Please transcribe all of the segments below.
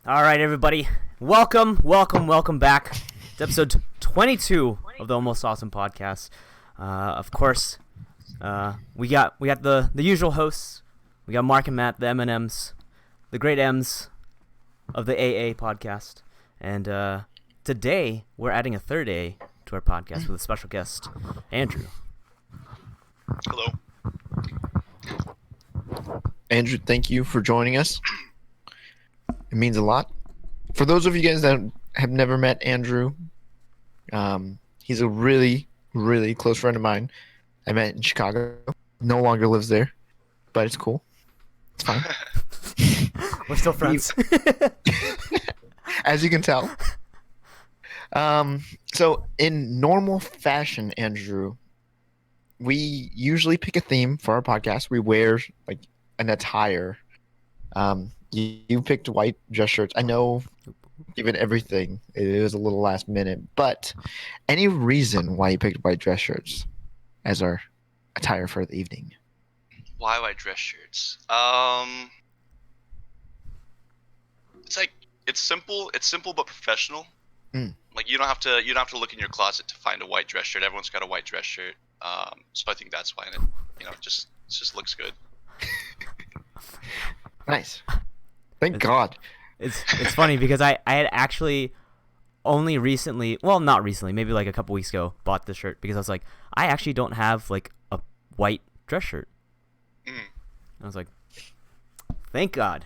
All right, everybody. Welcome back to episode 22 of the Almost Awesome podcast. Of course, we got the usual hosts. We got Mark and Matt, the M&Ms, the great M's of the AA podcast. And today, we're adding a third A to our podcast with a special guest, Andrew. Hello. Andrew, thank you for joining us. It means a lot. For those of you guys that have never met Andrew, he's a really, really close friend of mine. I met in Chicago. No longer lives there, but it's cool. It's fine. We're still friends. As you can tell. So in normal fashion, Andrew, we usually pick a theme for our podcast. We wear like an attire. You picked white dress shirts. I know, given everything, it was a little last minute. But any reason why you picked white dress shirts as our attire for the evening? Why white dress shirts? It's simple but professional. Like you don't have to look in your closet to find a white dress shirt. Everyone's got a white dress shirt. So I think that's why, and it just looks good. Nice. Thank God. It's funny because I had actually only recently, well, not recently, maybe like a couple weeks ago, bought this shirt because I was like, I actually don't have like a white dress shirt. I was like, thank God.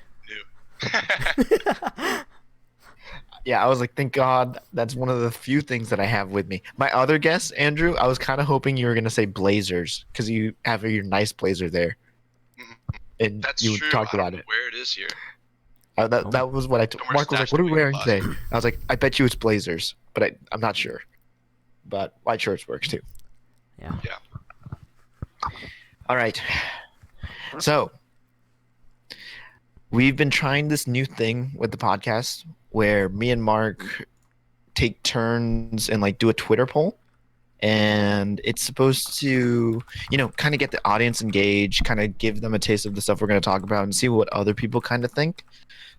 Yeah, I was like, thank God. That's one of the few things that I have with me. My other guess, Andrew, I was kind of hoping you were going to say blazers because you have your nice blazer there. And That's you true. talked I about don't know it. where it is here. That was what I told Mark. Was like, what are we wearing today? I was like, I bet you it's blazers, but I'm not sure. But white shirts works too. Yeah. All right. So we've been trying this new thing with the podcast where me and Mark take turns and like do a Twitter poll. And it's supposed to, kind of get the audience engaged, kind of give them a taste of the stuff we're going to talk about and see what other people kind of think.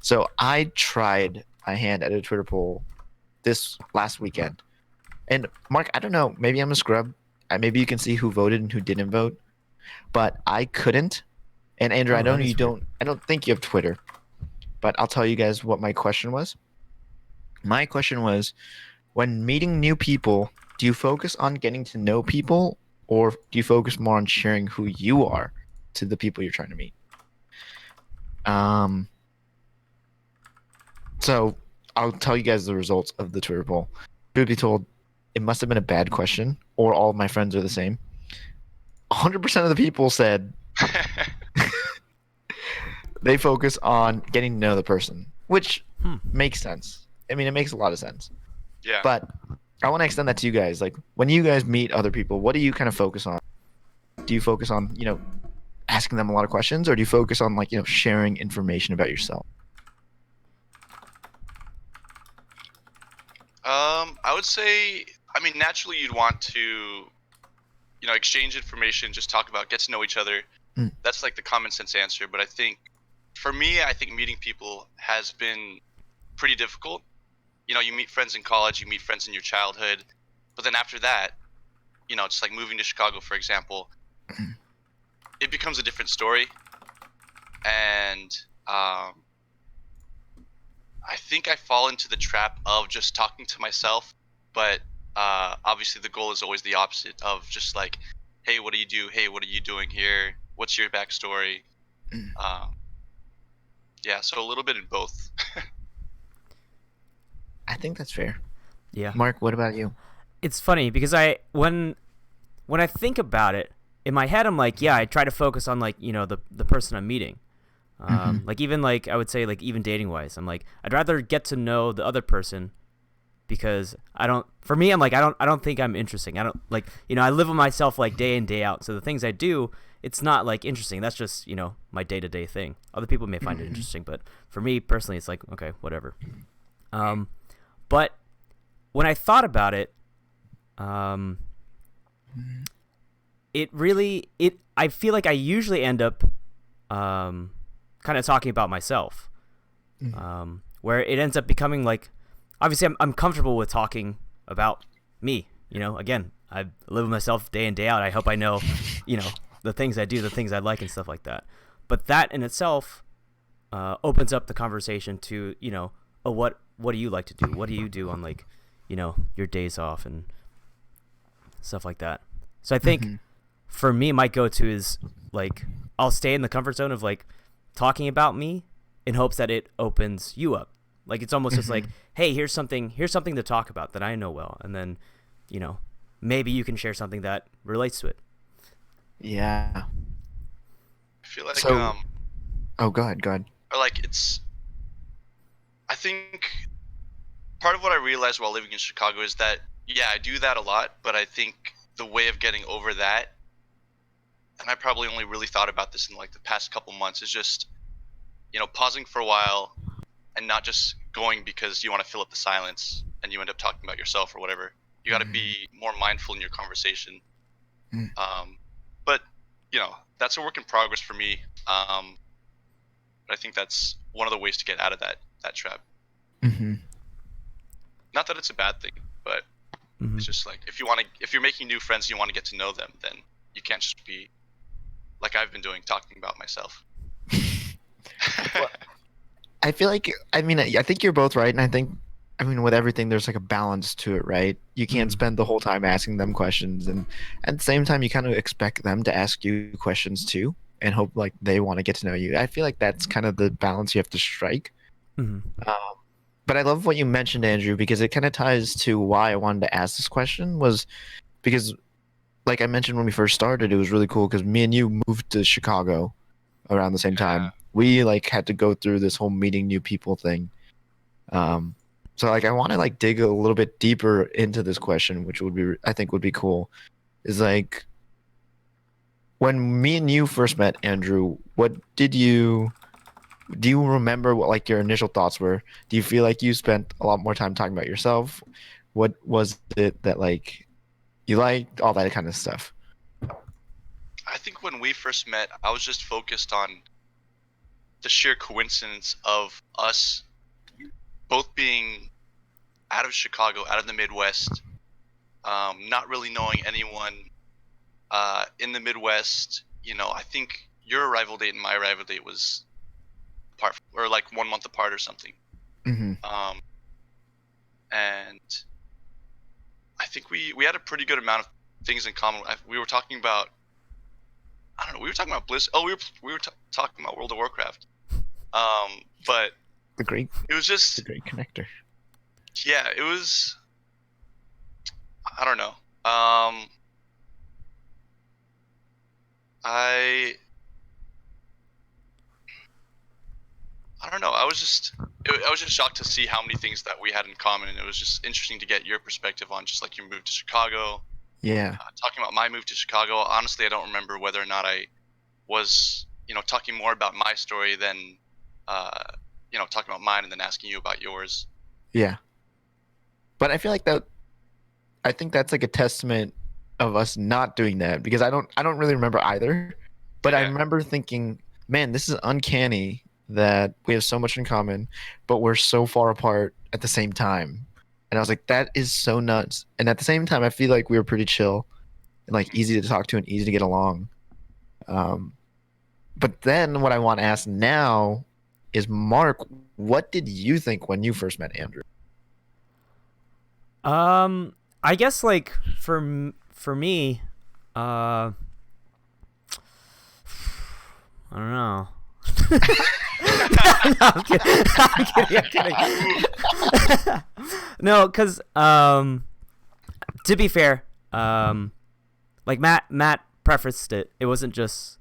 So I tried my hand at a Twitter poll this last weekend. And Mark, I don't know, maybe I'm a scrub. Maybe you can see who voted and who didn't vote. But I couldn't. And Andrew, I don't think you have Twitter. But I'll tell you guys what my question was. My question was, when meeting new people, do you focus on getting to know people, or do you focus more on sharing who you are to the people you're trying to meet? So I'll tell you guys the results of the Twitter poll. Truth be told, it must have been a bad question, or all of my friends are the same. 100% of the people said they focus on getting to know the person, which makes sense. I mean, it makes a lot of sense. Yeah. But I want to extend that to you guys. Like, when you guys meet other people, what do you kind of focus on? Do you focus on, asking them a lot of questions, or do you focus on, like, sharing information about yourself? I would say, naturally you'd want to, exchange information, just talk about, get to know each other. That's like the common sense answer. But for me, I think meeting people has been pretty difficult. You meet friends in college, you meet friends in your childhood, but then after that, it's like moving to Chicago, for example, it becomes a different story. And I think I fall into the trap of just talking to myself, but obviously the goal is always the opposite of just like, hey, what do you do? Hey, what are you doing here? What's your backstory? Yeah, so a little bit in both. I think that's fair. Yeah. Mark, what about you? It's funny because when I think about it, in my head I'm like, yeah, I try to focus on like, the person I'm meeting. Like even like I would say like even dating wise, I'm like I'd rather get to know the other person because I'm like I don't think I'm interesting. I don't like I live with myself like day in day out. So the things I do, it's not like interesting. That's just my day-to-day thing. Other people may find it interesting, but for me personally it's like okay, whatever. But when I thought about it, I feel like I usually end up kind of talking about myself. where it ends up becoming like, obviously I'm comfortable with talking about me. Again, I live with myself day in, day out. I hope I know, the things I do, the things I like and stuff like that. But that in itself opens up the conversation to, oh, what do you like to do? What do you do on like, your days off and stuff like that. So I think for me, my go-to is like, I'll stay in the comfort zone of like talking about me in hopes that it opens you up. Like, it's almost just like, hey, here's something to talk about that I know well. And then, maybe you can share something that relates to it. Yeah. I feel like, oh, go ahead. or like I think part of what I realized while living in Chicago is that, yeah, I do that a lot, but I think the way of getting over that, and I probably only really thought about this in like the past couple months, is just, pausing for a while and not just going because you want to fill up the silence and you end up talking about yourself or whatever. You got to be more mindful in your conversation. But, that's a work in progress for me. But I think that's one of the ways to get out of that trap. Not that it's a bad thing, but it's just like, if you're making new friends and you want to get to know them, then you can't just be like I've been doing, talking about myself. Well, I feel like, I think you're both right. And I think, with everything, there's like a balance to it, right? You can't spend the whole time asking them questions. And at the same time, you kind of expect them to ask you questions too and hope like they want to get to know you. I feel like that's kind of the balance you have to strike. But I love what you mentioned, Andrew, because it kind of ties to why I wanted to ask this question, was because, like I mentioned when we first started, it was really cool because me and you moved to Chicago around the same time. We like had to go through this whole meeting new people thing. So like I want to like dig a little bit deeper into this question, which I think would be cool. Is like, when me and you first met, Andrew, do you remember what like your initial thoughts were? Do you feel like you spent a lot more time talking about yourself? What was it that like you liked, all that kind of stuff? I think when we first met, I was just focused on the sheer coincidence of us both being out of Chicago, out of the Midwest, not really knowing anyone in the Midwest. I think your arrival date and my arrival date was apart, or like 1 month apart or something. And I think we had a pretty good amount of things in common. We were talking about, I don't know, we were talking about Bliss. Oh, we were talking about World of Warcraft. But it was just the great connector. Yeah, it was, I don't know. I don't know. I was just shocked to see how many things that we had in common, and it was just interesting to get your perspective on just like your move to Chicago. Yeah. Talking about my move to Chicago, honestly, I don't remember whether or not I was, talking more about my story than, talking about mine and then asking you about yours. Yeah. But I feel like I think that's like a testament of us not doing that, because I don't really remember either. But I remember thinking, man, this is uncanny that we have so much in common, but we're so far apart at the same time. And I was like, that is so nuts. And at the same time, I feel like we were pretty chill and like easy to talk to and easy to get along. But then what I want to ask now is, Mark, what did you think when you first met Andrew? I guess like for me, I don't know. No, I'm kidding. No, because to be fair, like Matt prefaced it. It wasn't just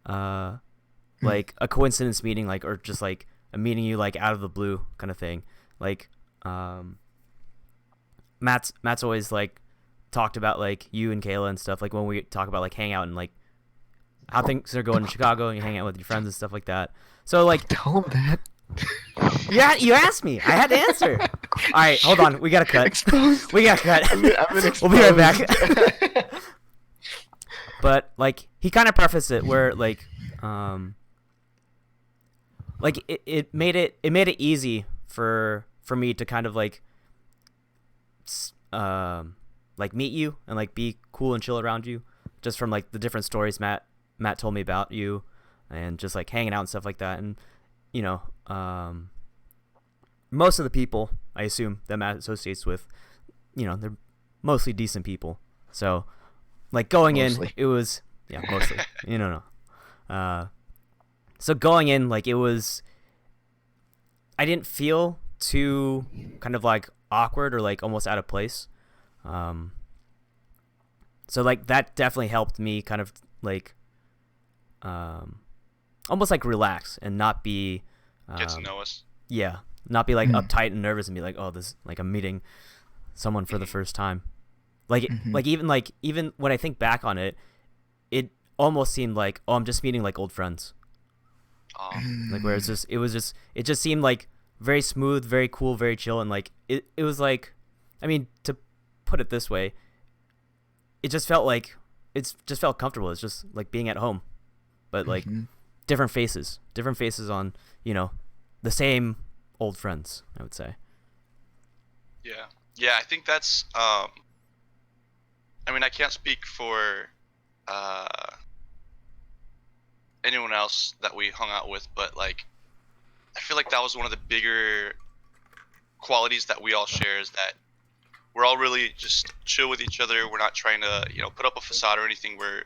like a coincidence meeting, like, or just like a meeting you like out of the blue kind of thing. Like Matt's always like talked about like you and Kayla and stuff, like when we talk about like hang out and like how things are going in Chicago and you hang out with your friends and stuff like that. So like, tell him that. Yeah, you asked me. I had to answer. All right, hold on. We gotta cut. Exposed. We gotta cut. I've been exposed. We'll be right back. But like he kind of prefaced it where like it made it easy for me to kind of like meet you and like be cool and chill around you, just from like the different stories Matt told me about you, and just like hanging out and stuff like that. And you know, most of the people I assume that Matt associates with, you know, they're mostly decent people. So like going Mostly. in, it was mostly you know. So going in, like it was, I didn't feel too kind of like awkward or like almost out of place. So like that definitely helped me kind of like almost like relax and not be Get to know us. Yeah, not be like uptight and nervous and be like, oh, this, like I'm meeting someone for the first time. Like even when I think back on it, it almost seemed like, oh, I'm just meeting like old friends. Like where it just seemed like very smooth, very cool, very chill, and like it was like, I mean, to put it this way, it just felt comfortable. It's just like being at home, but like different faces on, you know, the same old friends, I would say. Yeah, I think that's I mean, I can't speak for anyone else that we hung out with, but like I feel like that was one of the bigger qualities that we all share, is that we're all really just chill with each other. We're not trying to, you know, put up a facade or anything. We're,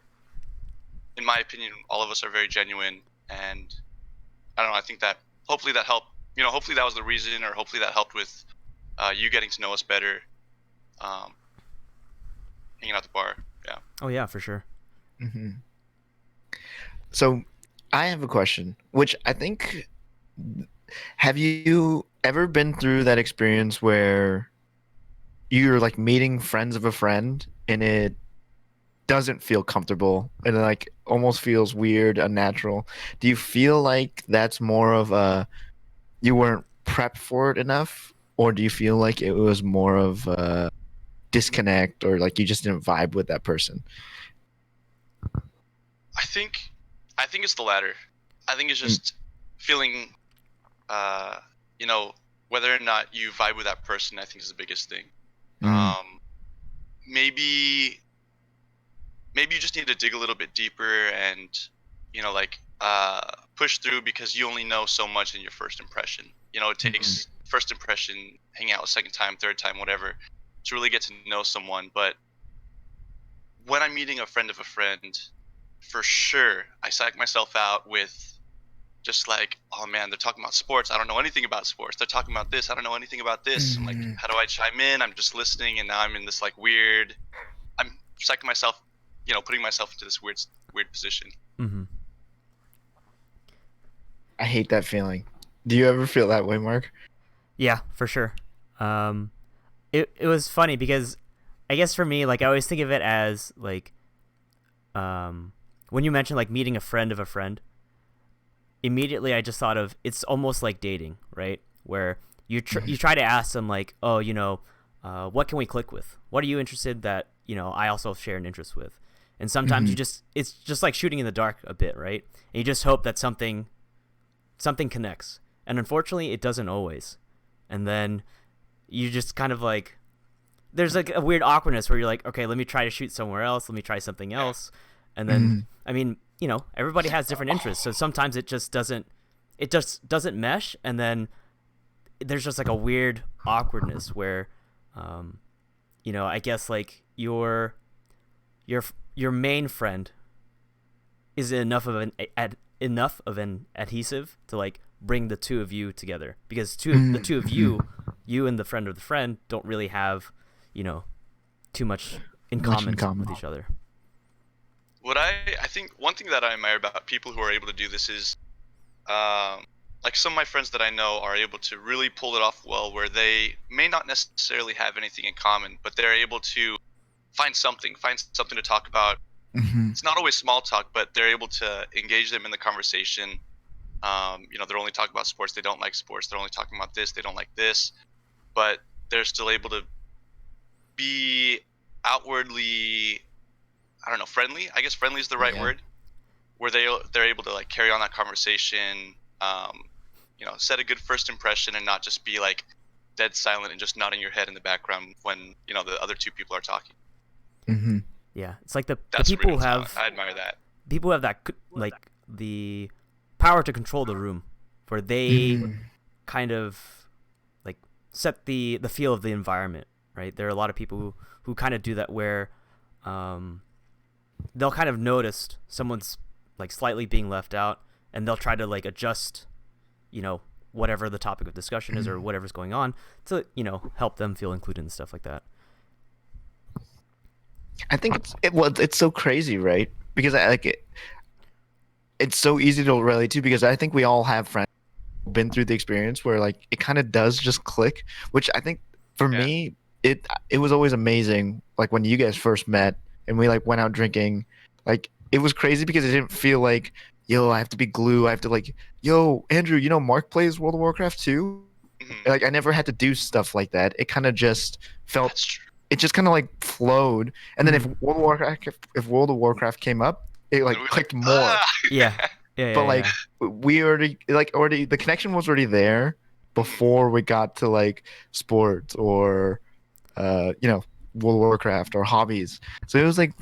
in my opinion, all of us are very genuine, and I don't know, I think that hopefully that helped, you know, hopefully that was the reason, or hopefully that helped with you getting to know us better, hanging out at the bar. Yeah. Oh yeah, for sure. So I have a question, which I think, have you ever been through that experience where you're like meeting friends of a friend and it doesn't feel comfortable and it like almost feels weird, unnatural? Do you feel like that's more of a, you weren't prepped for it enough, or do you feel like it was more of a disconnect, or like you just didn't vibe with that person? I think it's the latter. I think it's just feeling, you know, whether or not you vibe with that person, I think is the biggest thing. Maybe you just need to dig a little bit deeper and, you know, like push through, because you only know so much in your first impression. You know, it takes first impression, hang out a second time, third time, whatever, to really get to know someone. But when I'm meeting a friend of a friend, for sure, I psych myself out with just like, oh man, they're talking about sports. I don't know anything about sports. They're talking about this. I don't know anything about this. I'm like, how do I chime in? I'm just listening, and now I'm in this like weird. I'm psyching myself, you know, putting myself into this weird position. I hate that feeling. Do you ever feel that way, Mark? Yeah, for sure. It was funny because I guess for me, like I always think of it as like, when you mentioned like meeting a friend of a friend, immediately I just thought of, it's almost like dating, right? Where you try to ask them like, oh, you know, what can we click with? What are you interested that, you know, I also share an interest with? And sometimes it's just like shooting in the dark a bit, right? And you just hope that something connects. And unfortunately, it doesn't always. And then you just kind of like, there's like a weird awkwardness where you're like, okay, let me try to shoot somewhere else. Let me try something else. And then, I mean, you know, everybody has different interests. So sometimes it just doesn't mesh. And then there's just like a weird awkwardness where, you know, I guess like your main friend is enough of an adhesive to like bring the two of you together, because the two of you and the friend of the friend don't really have, you know, too much in common with each other. What I think one thing that I admire about people who are able to do this is, like some of my friends that I know are able to really pull it off well, where they may not necessarily have anything in common, but they're able to find something to talk about. It's not always small talk, but they're able to engage them in the conversation. You know, they're only talking about sports. They don't like sports. They're only talking about this. They don't like this, but they're still able to be outwardly, I don't know, friendly. I guess friendly is the right word, where they're able to like carry on that conversation, set a good first impression and not just be like dead silent and just nodding your head in the background when the other two people are talking. Mm-hmm. Yeah, it's like the That's people real have talent. I admire that. people have that like the power to control the room, where they kind of like set the feel of the environment, right? There are a lot of people who kind of do that, where they'll kind of notice someone's like slightly being left out, and they'll try to like adjust, whatever the topic of discussion is or whatever's going on to help them feel included and stuff like that. I think it's so crazy, right? Because I like it. It's so easy to relate to, because I think we all have friends who've been through the experience where like it kind of does just click. Which I think for me, it was always amazing. Like when you guys first met and we like went out drinking, like it was crazy because it didn't feel like, yo, I have to be glue. I have to like, yo, Andrew, Mark plays World of Warcraft too. Mm-hmm. Like I never had to do stuff like that. It kind of just felt. That's true. It just kind of like flowed, and then if World of Warcraft came up, it like clicked like, more. Yeah. But like we already the connection was already there before we got to like sports or World of Warcraft or hobbies. So it was like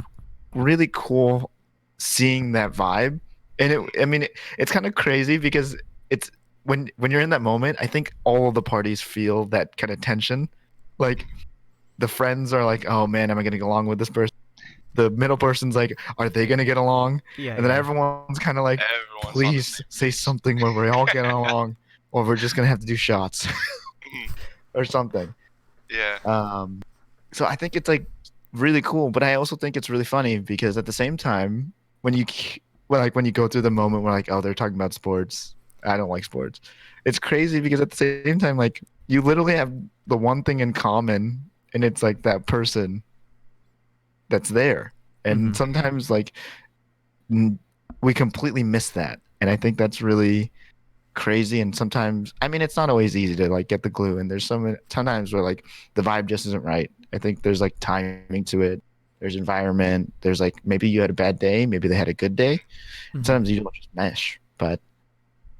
really cool seeing that vibe, and it's kind of crazy because it's when you're in that moment, I think all of the parties feel that kind of tension, like. The friends are like, oh man, am I gonna get along with this person? The middle person's like, are they gonna get along? Yeah. And then everyone's kind of like, please say something where we all get along, or we're just gonna have to do shots or something. Yeah. So I think it's like really cool, but I also think it's really funny because at the same time, when you go through the moment where like, oh, they're talking about sports, I don't like sports. It's crazy because at the same time, like you literally have the one thing in common. And it's like that person that's there. And sometimes like we completely miss that. And I think that's really crazy. And sometimes, it's not always easy to like get the glue. And there's sometimes where like the vibe just isn't right. I think there's like timing to it. There's environment. There's like, maybe you had a bad day. Maybe they had a good day. Sometimes you don't just mesh, but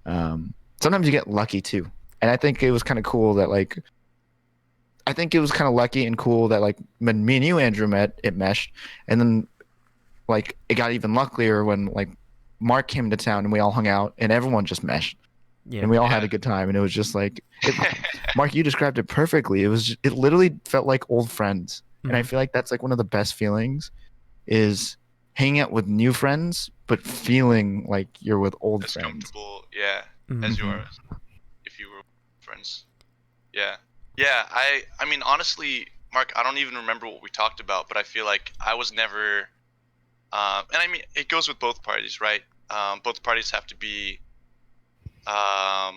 sometimes you get lucky too. And I think it was kind of cool that like, I think it was kind of lucky and cool that like when me and you, Andrew, met, it meshed, and then like it got even luckier when like Mark came to town and we all hung out and everyone just meshed, and we all had a good time, and it was just like, Mark, you described it perfectly. It literally felt like old friends, and I feel like that's like one of the best feelings, is hanging out with new friends but feeling like you're with old friends. Comfortable, as you are, if you were friends, Yeah, I mean, honestly, Mark, I don't even remember what we talked about, but I feel like I was never, and I mean, it goes with both parties, right? Both parties have to be, I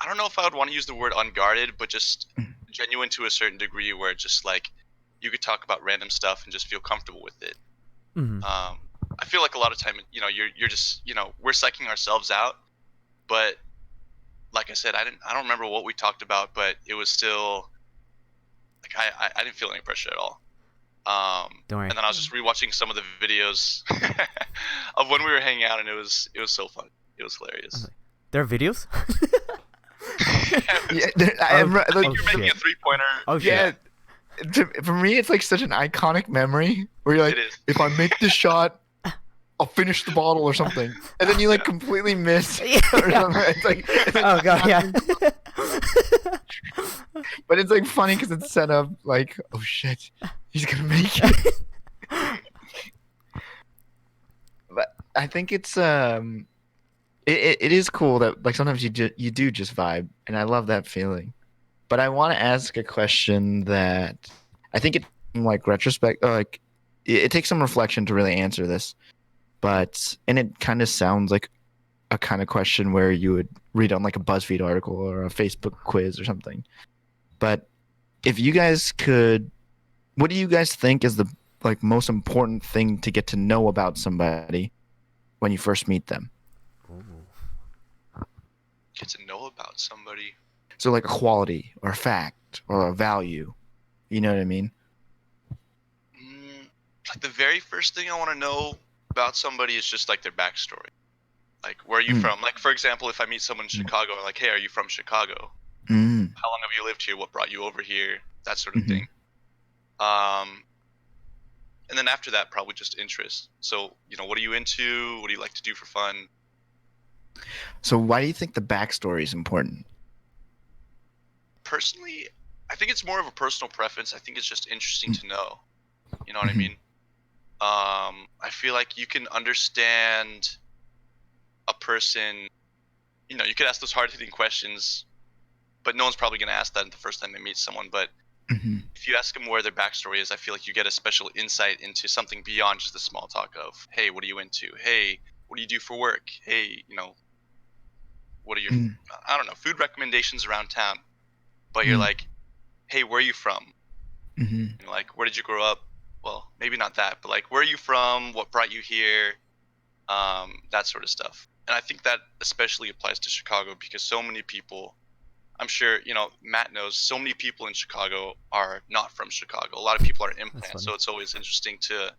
don't know if I would want to use the word unguarded, but just genuine to a certain degree, where just like you could talk about random stuff and just feel comfortable with it. I feel like a lot of time, you're just, we're psyching ourselves out, but like I said, I don't remember what we talked about, but it was still like I didn't feel any pressure at all. Don't worry. And then I was just rewatching some of the videos of when we were hanging out, and it was so fun. It was hilarious. There are videos? I think you're making a 3-pointer. Oh shit. Yeah. For me, it's like such an iconic memory where you're like, if I make this shot, I'll finish the bottle or something, and then you like completely miss or something. It's like oh god, yeah. But it's like funny because it's set up like, oh shit, he's gonna make it. But I think it's it is cool that like sometimes you do just vibe, and I love that feeling. But I want to ask a question that I think like retrospect, like it takes some reflection to really answer this. And it kind of sounds like a kind of question where you would read on like a BuzzFeed article or a Facebook quiz or something. But if you guys could, what do you guys think is the like most important thing to get to know about somebody when you first meet them? Get to know about somebody. So like a quality or a fact or a value. You know what I mean? Like the very first thing I want to know about somebody is just like their backstory. Like, where are you from? Like, for example, if I meet someone in Chicago, I'm like, hey, are you from Chicago? How long have you lived here? What brought you over here? That sort of thing. And then after that, probably just interest. So, what are you into? What do you like to do for fun? So why do you think the backstory is important? Personally, I think it's more of a personal preference. I think it's just interesting to know. You know what I mean? I feel like you can understand a person. You could ask those hard-hitting questions, but no one's probably going to ask that the first time they meet someone. But if you ask them where their backstory is, I feel like you get a special insight into something beyond just the small talk of, hey, what are you into? Hey, what do you do for work? Hey, what are your, I don't know, food recommendations around town? But you're like, hey, where are you from? Like, where did you grow up? Well, maybe not that, but like, where are you from? What brought you here? That sort of stuff. And I think that especially applies to Chicago because so many people, I'm sure, Matt knows, so many people in Chicago are not from Chicago. A lot of people are implants, so it's always interesting to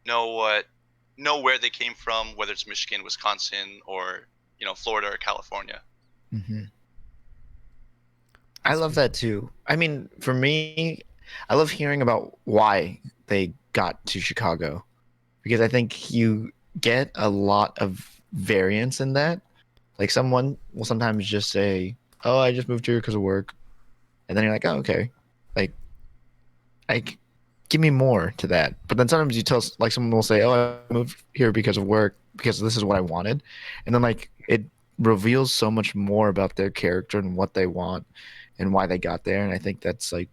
know where they came from, whether it's Michigan, Wisconsin, or Florida or California. I love that too. I mean, for me, I love hearing about why they got to Chicago because I think you get a lot of variance in that. Like someone will sometimes just say, "Oh, I just moved here because of work," and then you're like, "Oh, okay." Like, give me more to that. But then sometimes you tell, like, someone will say, "Oh, I moved here because of work because this is what I wanted," and then like it reveals so much more about their character and what they want and why they got there. And I think that's like,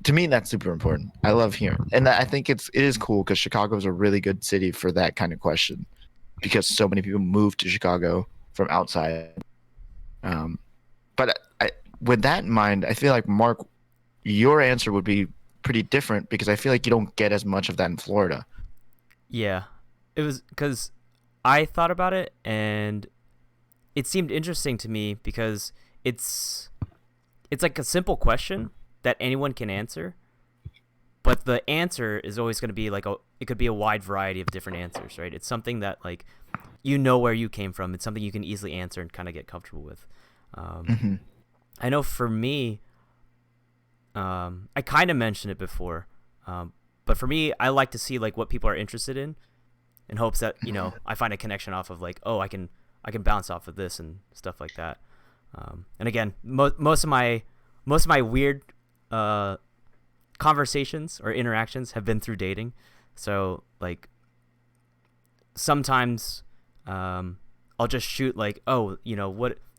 to me, that's super important. I love hearing, and I think it is cool because Chicago is a really good city for that kind of question because so many people move to Chicago from outside. But with that in mind, I feel like Mark, your answer would be pretty different because I feel like you don't get as much of that in Florida. Yeah, it was because I thought about it and it seemed interesting to me because it's like a simple question that anyone can answer, but the answer is always going to be like it could be a wide variety of different answers, right? It's something that like where you came from. It's something you can easily answer and kind of get comfortable with. I know for me, I kind of mentioned it before, but for me, I like to see like what people are interested in hopes that I find a connection off of like, oh, I can bounce off of this and stuff like that. And again, most of my weird conversations or interactions have been through dating, so like sometimes I'll just shoot like, oh,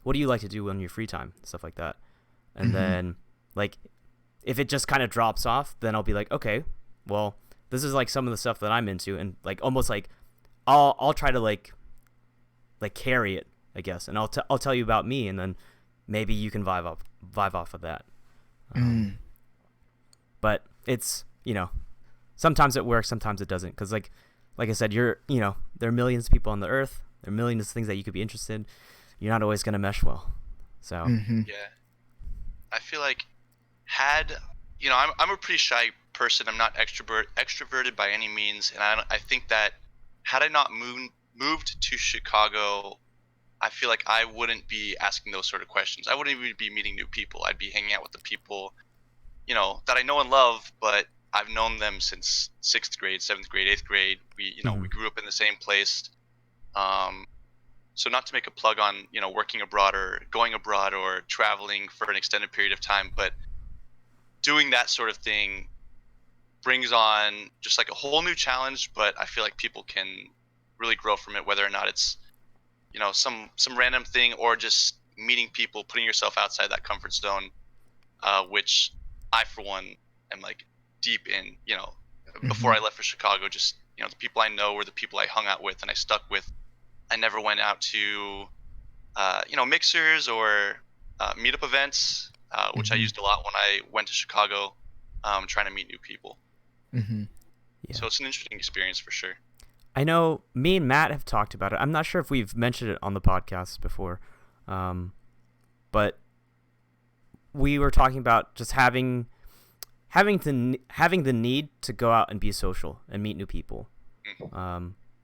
what do you like to do on your free time, stuff like that, and then like if it just kind of drops off, then I'll be like, okay, well, this is like some of the stuff that I'm into, and like almost like I'll try to like carry it, I guess, and I'll tell you about me, and then maybe you can vibe off of that. But it's sometimes it works, sometimes it doesn't, because like I said, there are millions of people on the earth, there are millions of things that you could be interested in. You're not always gonna mesh well, so yeah, I feel like I'm a pretty shy person. I'm not extroverted by any means, and I think that had I not moved to Chicago, I feel like I wouldn't be asking those sort of questions. I wouldn't even be meeting new people. I'd be hanging out with the people, that I know and love, but I've known them since 6th grade, 7th grade, 8th grade. We grew up in the same place. So not to make a plug on, working abroad or going abroad or traveling for an extended period of time, but doing that sort of thing brings on just like a whole new challenge, but I feel like people can really grow from it, whether or not it's, some random thing or just meeting people, putting yourself outside that comfort zone, which I, for one, am like deep in, before I left for Chicago, just, the people I know were the people I hung out with and I stuck with. I never went out to, mixers or meetup events, which I used a lot when I went to Chicago, trying to meet new people. Yeah. So it's an interesting experience for sure. I know me and Matt have talked about it. I'm not sure if we've mentioned it on the podcast before, but we were talking about just having the need to go out and be social and meet new people.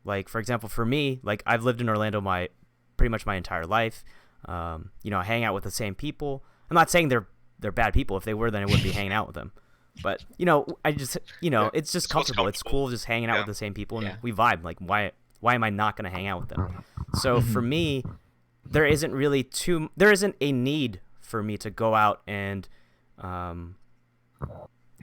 Like, for example, for me, like I've lived in Orlando pretty much my entire life. You know, I hang out with the same people. I'm not saying they're bad people. If they were, then I wouldn't be hanging out with them. But, you know, I just, you know, it's just comfortable. It's cool just hanging out with the same people, and we vibe. Like, why am I not going to hang out with them? So for me, there isn't a need for me to go out and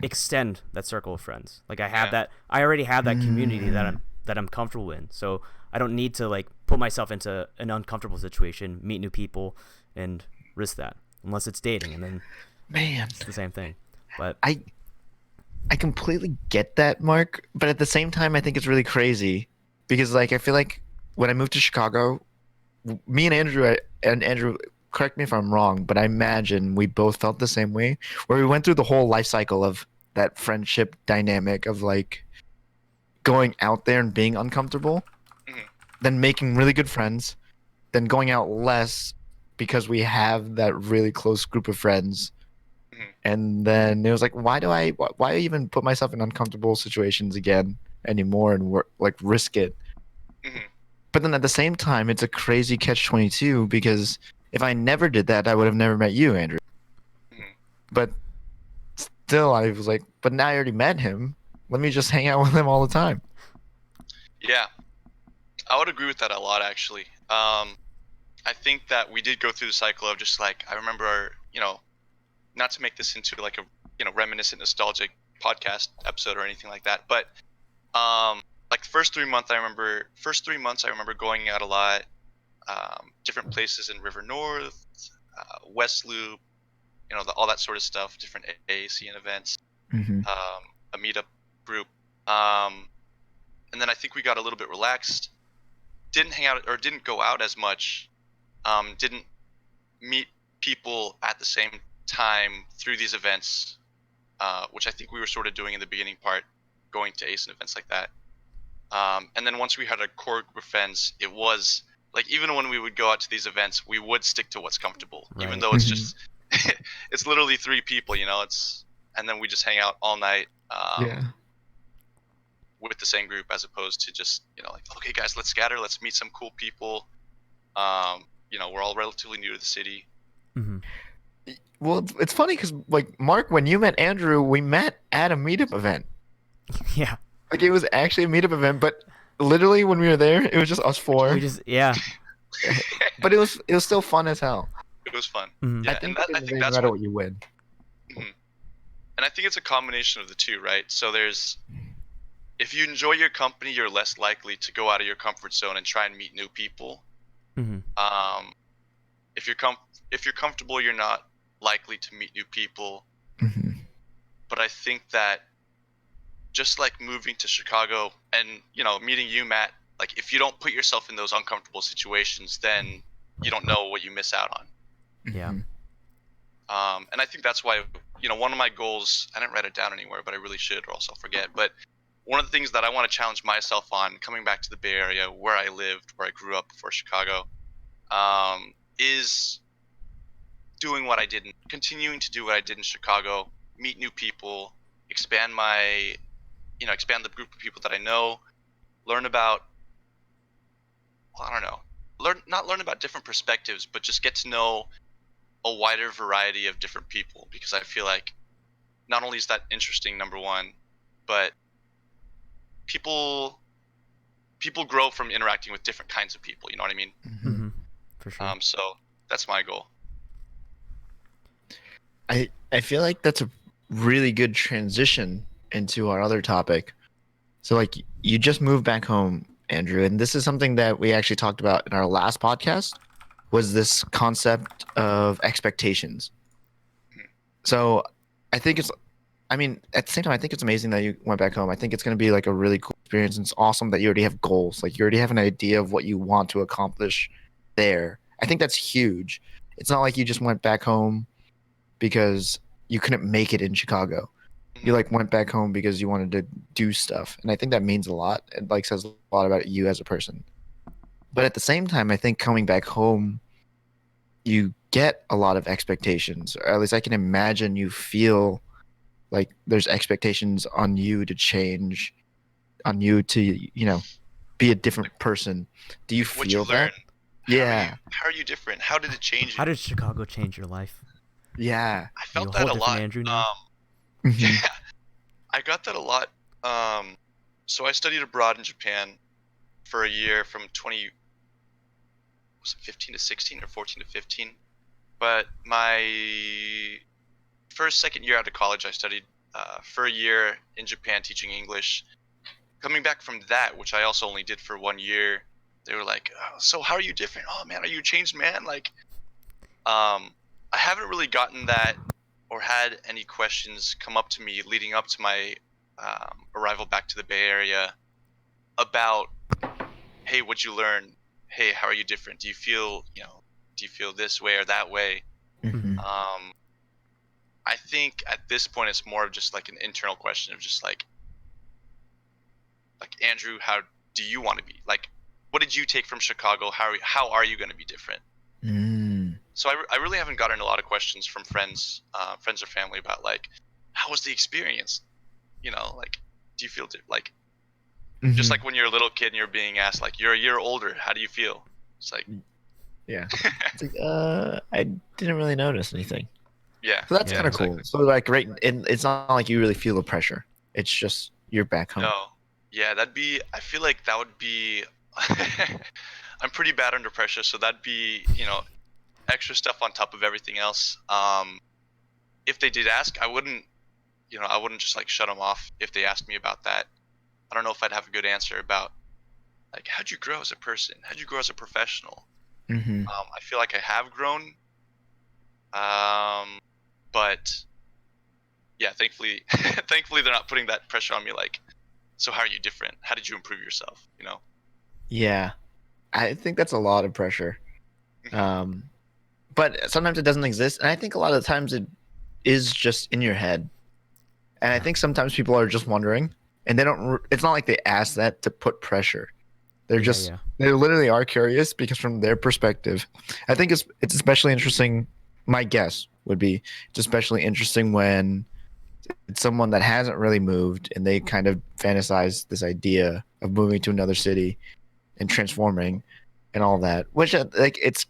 extend that circle of friends. Like I already have that community that I'm comfortable in. So I don't need to like put myself into an uncomfortable situation, meet new people, and risk that unless it's dating, and then it's the same thing. But I completely get that, Mark, but at the same time I think it's really crazy because like I feel like when I moved to Chicago, me and Andrew, correct me if I'm wrong, but I imagine we both felt the same way, where we went through the whole life cycle of that friendship dynamic of like going out there and being uncomfortable, then making really good friends, then going out less because we have that really close group of friends. And then it was like, why even put myself in uncomfortable situations again anymore and like risk it? But then at the same time, it's a crazy catch-22 because if I never did that, I would have never met you, Andrew. But still, I was like, but now I already met him. Let me just hang out with him all the time. Yeah, I would agree with that a lot, actually. I think that we did go through the cycle of just like, I remember, you know, not to make this into like a, you know, reminiscent, nostalgic podcast episode or anything like that, but like the first 3 months I remember going out a lot, different places in River North, West Loop, you know, all that sort of stuff, different AAC and events, a meetup group, and then I think we got a little bit relaxed, didn't hang out or didn't go out as much, didn't meet people at the same time through these events, which I think we were sort of doing in the beginning part, going to ACE and events like that. And then once we had a core group of friends, it was like, even when we would go out to these events, we would stick to what's comfortable, even though it's just, it's literally 3 people, you know, and then we just hang out all night, with the same group, as opposed to just, you know, like, okay guys, let's scatter, let's meet some cool people. You know, we're all relatively new to the city. Well, it's funny because like Mark, when you met Andrew, we met at a meetup event. Yeah. Like it was actually a meetup event, but literally when we were there, it was just us 4. But it was still fun as hell. It was fun. Yeah, I think that's what you win. And I think it's a combination of the two, right? So if you enjoy your company, you're less likely to go out of your comfort zone and try and meet new people. If you're comfortable, you're not likely to meet new people. But I think that just like moving to Chicago and, you know, meeting you, Matt, like if you don't put yourself in those uncomfortable situations, then you don't know what you miss out on. And I think that's why, you know, one of my goals, I didn't write it down anywhere, but I really should, or else I'll forget. But one of the things that I want to challenge myself on coming back to the Bay Area, where I lived, where I grew up before Chicago, is continuing to do what I did in Chicago, meet new people, expand the group of people that I know, learn about, not learn about different perspectives, but just get to know a wider variety of different people, because I feel like not only is that interesting, number one, but people grow from interacting with different kinds of people, you know what I mean? For sure. So that's my goal. I feel like that's a really good transition into our other topic. So like you just moved back home, Andrew, and this is something that we actually talked about in our last podcast, was this concept of expectations. So at the same time, I think it's amazing that you went back home. I think it's going to be like a really cool experience. And it's awesome that you already have goals. Like you already have an idea of what you want to accomplish there. I think that's huge. It's not like you just went back home because you couldn't make it in Chicago. You like went back home because you wanted to do stuff. And I think that means a lot. It like says a lot about you as a person. But at the same time, I think coming back home, you get a lot of expectations, or at least I can imagine you feel like there's expectations on you to change, on you to, you know, be a different person. Do you What'd you feel learn? that? Yeah. How are you different? How did it change How you? did Chicago change your life? Yeah. I Are you a felt whole that a different lot. Andrew now? Mhm. Yeah, I got that a lot. So I studied abroad in Japan for a year from 20, was it 15 to 16 or 14 to 15? But my second year out of college, I studied for a year in Japan teaching English. Coming back from that, which I also only did for 1 year, they were like, oh, "So how are you different? Oh man, are you a changed man?" Like, I haven't really gotten that or had any questions come up to me leading up to my arrival back to the Bay Area about, "Hey, what'd you learn? Hey, how are you different? Do you feel this way or that way?" Mhm. Um, I think at this point it's more of just like an internal question of just like Andrew, how do you want to be? Like, what did you take from Chicago? How are you going to be different? Mm. So I really haven't gotten a lot of questions from friends or family about like, how was the experience? Like, do you feel like just Mhm. like when you're a little kid and you're being asked like, you're a year older, how do you feel? It's like, Yeah. It's like, I didn't really notice anything. yeah, So that's yeah, kind of Yeah. cool. exactly. So like, right, and it's not like you really feel the pressure. It's just you're back home. No, yeah, I feel like that would be. I'm pretty bad under pressure, so that'd be extra stuff on top of everything else. If they did ask, I wouldn't just like shut them off if they asked me about that. I don't know if I'd have a good answer about like how'd you grow as a person, how'd you grow as a professional. Mm-hmm. I feel like I have grown, but yeah, thankfully, thankfully they're not putting that pressure on me. Like, so how are you different? How did you improve yourself? Yeah, I think that's a lot of pressure. Mhm. Um, but sometimes it doesn't exist, and I think a lot of the times it is just in your head. And I Yeah. think sometimes people are just wondering, and they don't. It's not like they ask that to put pressure. They're Yeah. just Yeah. they literally are curious because from their perspective, I think it's especially interesting. My guess would be it's especially interesting when it's someone that hasn't really moved and they kind of fantasize this idea of moving to another city and transforming and all that, which like it's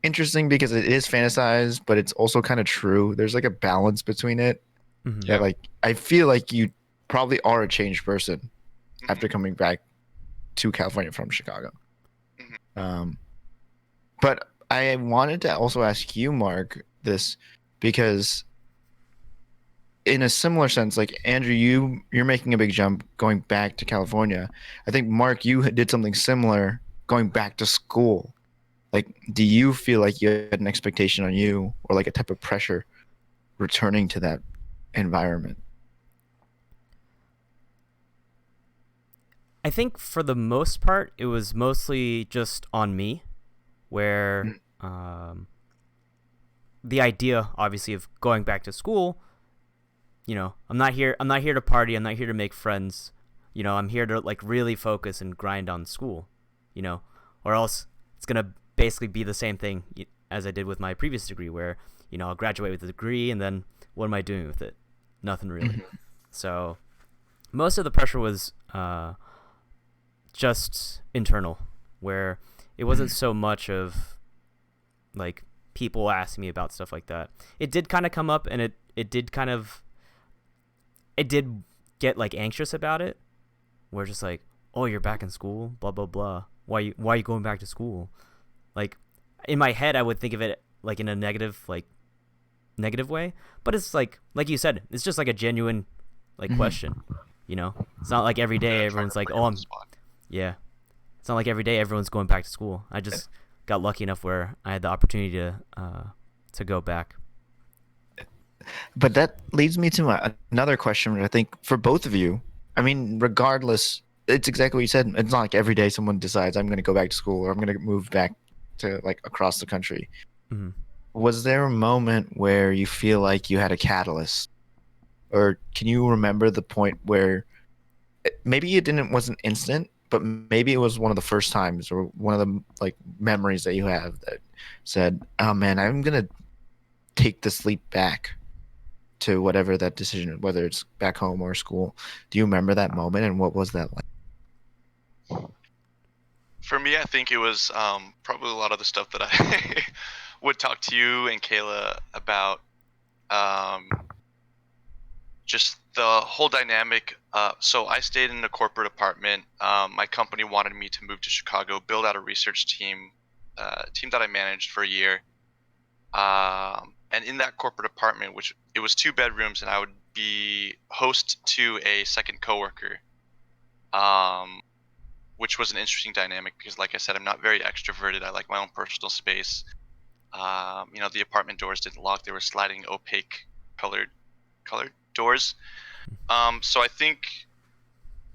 interesting because it is fantasized, but it's also kind of true. There's like a balance between it Mm-hmm. that Yeah. like I feel like you probably are a changed person Mhm. after coming back to California from Chicago. Mhm. Um, but I wanted to also ask you, Mark, this because in a similar sense, like Andrew, you're making a big jump going back to California. I think Mark, you did something similar going back to school. Like, do you feel like you had an expectation on you or like a type of pressure returning to that environment? I think for the most part, it was mostly just on me, where um, the idea, obviously, of going back to school. I'm not here. I'm not here to party. I'm not here to make friends. I'm here to like really focus and grind on school. You know, or else it's gonna basically be the same thing as I did with my previous degree, where I'll graduate with a degree and then what am I doing with it? Nothing really. Mhm. So most of the pressure was just internal, where it wasn't so much of like people asking me about stuff like that. It did kind of come up, and it did get like anxious about it. Where just like, oh, you're back in school, blah blah blah. Why are you going back to school? Like in my head, I would think of it like in a negative way, but it's like you said, it's just like a genuine like Mhm. question. It's not like every Yeah, day trying everyone's to like, put you oh, on the I'm spot. yeah. It's not like every day everyone's going back to school. I just got lucky enough where I had the opportunity to go back. But that leads me to another question, which I think for both of you. I mean, regardless, it's exactly what you said. It's not like every day someone decides I'm going to go back to school or I'm going to move back to like across the country. Mm-hmm. Was there a moment where you feel like you had a catalyst, or can you remember the point where maybe it didn't wasn't instant, but maybe it was one of the first times or one of the like memories that you have that said, "Oh man, I'm gonna take this leap back to whatever that decision, whether it's back home or school." Do you remember that moment and what was that like? For me, I think it was probably a lot of the stuff that I would talk to you and Kayla about. Um, just the whole dynamic. So I stayed in a corporate apartment. My company wanted me to move to Chicago, build out a research team that I managed for a year. And in that corporate apartment, which it was 2 bedrooms, and I would be host to a second coworker, um, which was an interesting dynamic because, like I said, I'm not very extroverted. I like my own personal space. The apartment doors didn't lock; they were sliding, opaque, colored colored doors. So I think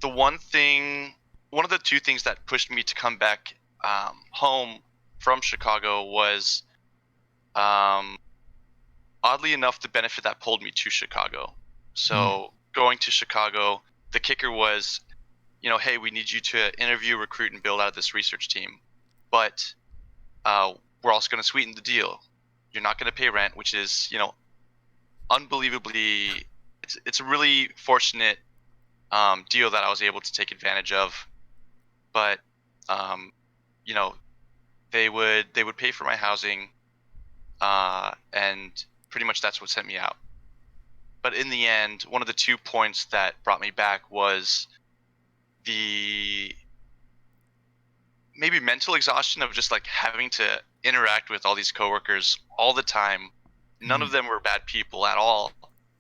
the one of the two things that pushed me to come back home from Chicago was, um, oddly enough, the benefit that pulled me to Chicago. So going to Chicago, the kicker was, hey, we need you to interview, recruit, and build out this research team, but we're also going to sweeten the deal. You're not going to pay rent, which is, unbelievably, it's a really fortunate deal that I was able to take advantage of. But um, you know, they would pay for my housing, and pretty much that's what sent me out. But in the end, one of the 2 points that brought me back was the maybe mental exhaustion of just like having to interact with all these coworkers all the time. None of them were bad people at all.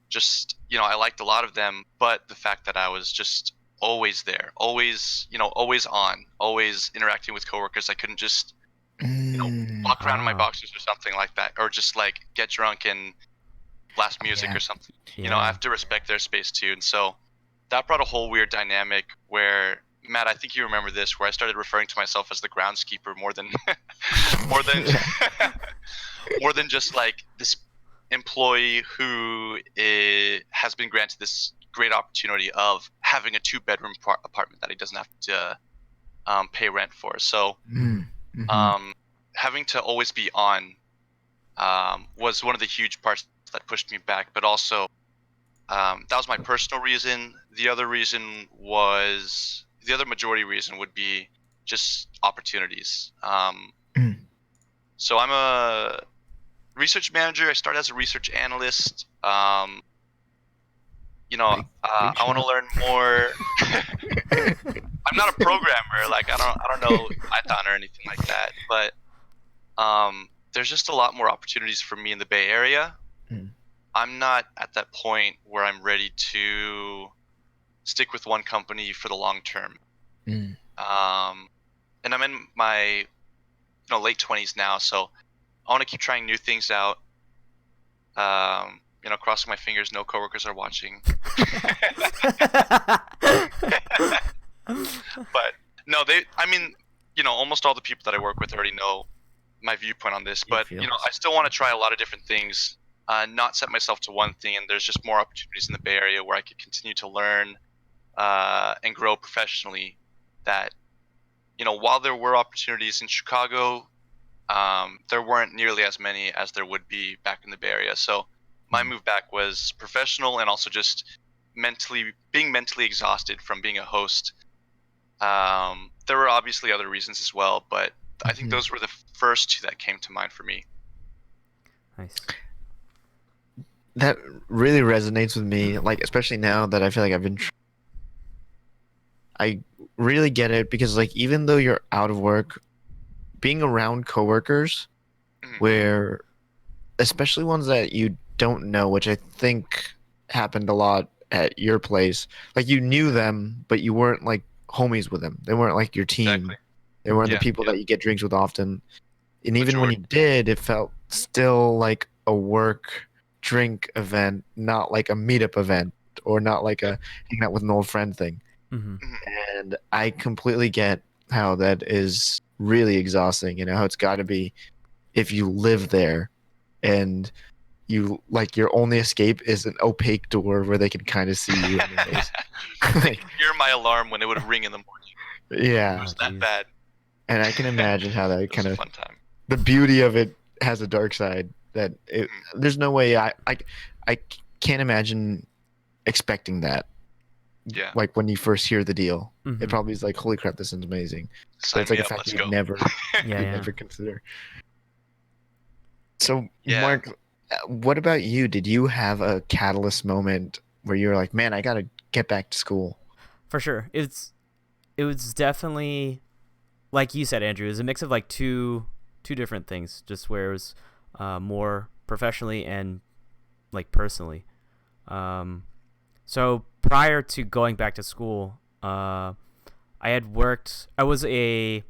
Just, I liked a lot of them, but the fact that I was just always there, always, always on, always interacting with coworkers. I couldn't just, walk around in my boxers or something like that, or just like get drunk and blast music or something. I have to respect their space too. And so that brought a whole weird dynamic where, Matt, I think you remember this, where I started referring to myself as the groundskeeper more than more than more than just like this employee who has been granted this great opportunity of having a 2 bedroom apartment that he doesn't have to pay rent for. So having to always be on was one of the huge parts that pushed me back. But also, that was my personal reason. The other majority reason would be just opportunities. So I'm a research manager. I started as a research analyst. I want to learn more. I'm not a programmer. Like I don't know Python or anything like that. But there's just a lot more opportunities for me in the Bay Area. I'm not at that point where I'm ready to stick with one company for the long term. And I'm in my late 20s now, so I want to keep trying new things out. Crossing my fingers, no coworkers are watching. But no, almost all the people that I work with already know my viewpoint on this. But I still want to try a lot of different things, not set myself to one thing. And there's just more opportunities in the Bay Area where I could continue to learn and grow professionally. That while there were opportunities in Chicago, there weren't nearly as many as there would be back in the Bay Area. So my move back was professional and also just being mentally exhausted from being a host. There were obviously other reasons as well, but I think those were the first two that came to mind for me. Nice. That really resonates with me, like especially now that I feel like I really get it, because like even though you're out of work, being around coworkers where, especially ones that you don't know, which I think happened a lot at your place, like you knew them, but you weren't like homies with them. They weren't like your team. Exactly. They weren't the people that you get drinks with often. And even when you did, it felt still like a work drink event, not like a meetup event, or not like a hang out with an old friend thing. And I completely get how that is really exhausting, how it's got to be if you live there and you like your only escape is an opaque door where they can kind of see you anyways. Like, hear my alarm when it would ring in the morning. Yeah, it was that bad. And I can imagine how that kind of fun time. The beauty of it has a dark side that there's no way I can't imagine expecting that Yeah. like when you first hear the deal. Mhm. It probably is like, holy crap, this is amazing. Sign But it's like me a up. fact Let's you'd go. never Yeah, yeah. never consider. So, Yeah. Mark, what about you? Did you have a catalyst moment where you were like, man, I gotta get back to school? For sure. It was definitely, like you said, Andrew, it was a mix of like two different things, just where it was more professionally and like personally. So prior to going back to school, I had worked. I was a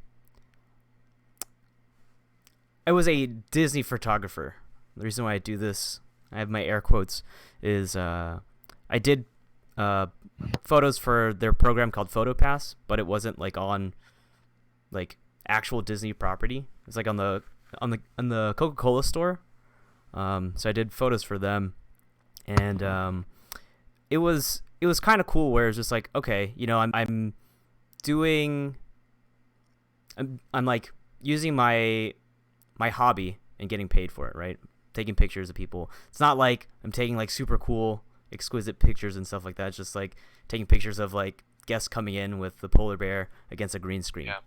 Disney photographer. The reason why I do this, I have my air quotes, is I did photos for their program called PhotoPass, but it wasn't like on like actual Disney property. It's like on the Coca-Cola store. So I did photos for them, and it was kind of cool. Where it's just like, okay, I'm like using my hobby and getting paid for it, right? Taking pictures of people. It's not like I'm taking like super cool, exquisite pictures and stuff like that. It's just like taking pictures of like guests coming in with the polar bear against a green screen. Yeah.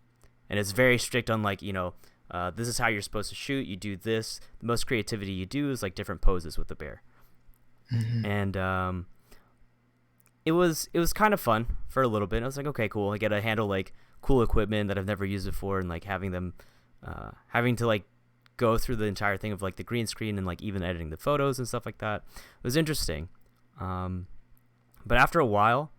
And it's very strict on like, this is how you're supposed to shoot. You do this. The most creativity you do is like different poses with the bear. Mm-hmm. And it was kind of fun for a little bit. I was like, okay, cool. I get to handle like cool equipment that I've never used before, and like having to like go through the entire thing of like the green screen and like even editing the photos and stuff like that. It was interesting. But after a while,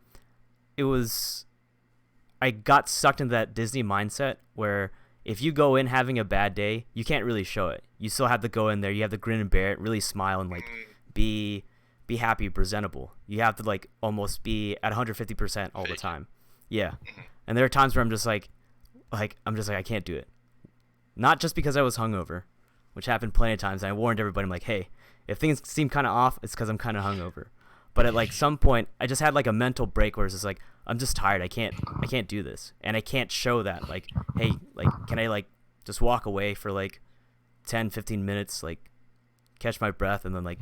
I got sucked into that Disney mindset where if you go in having a bad day, you can't really show it. You still have to go in there. You have to grin and bear it, really smile, and like be happy, presentable. You have to like almost be at 150% all the time. Yeah. And there are times where I'm just like I can't do it. Not just because I was hungover, which happened plenty of times. And I warned everybody, I'm like, hey, if things seem kind of off, it's because I'm kind of hungover. But at like some point, I just had like a mental break where it's just like, I'm just tired. I can't do this, and I can't show that. Like, hey, like, can I like just walk away for like 10, 15 minutes, like catch my breath, and then like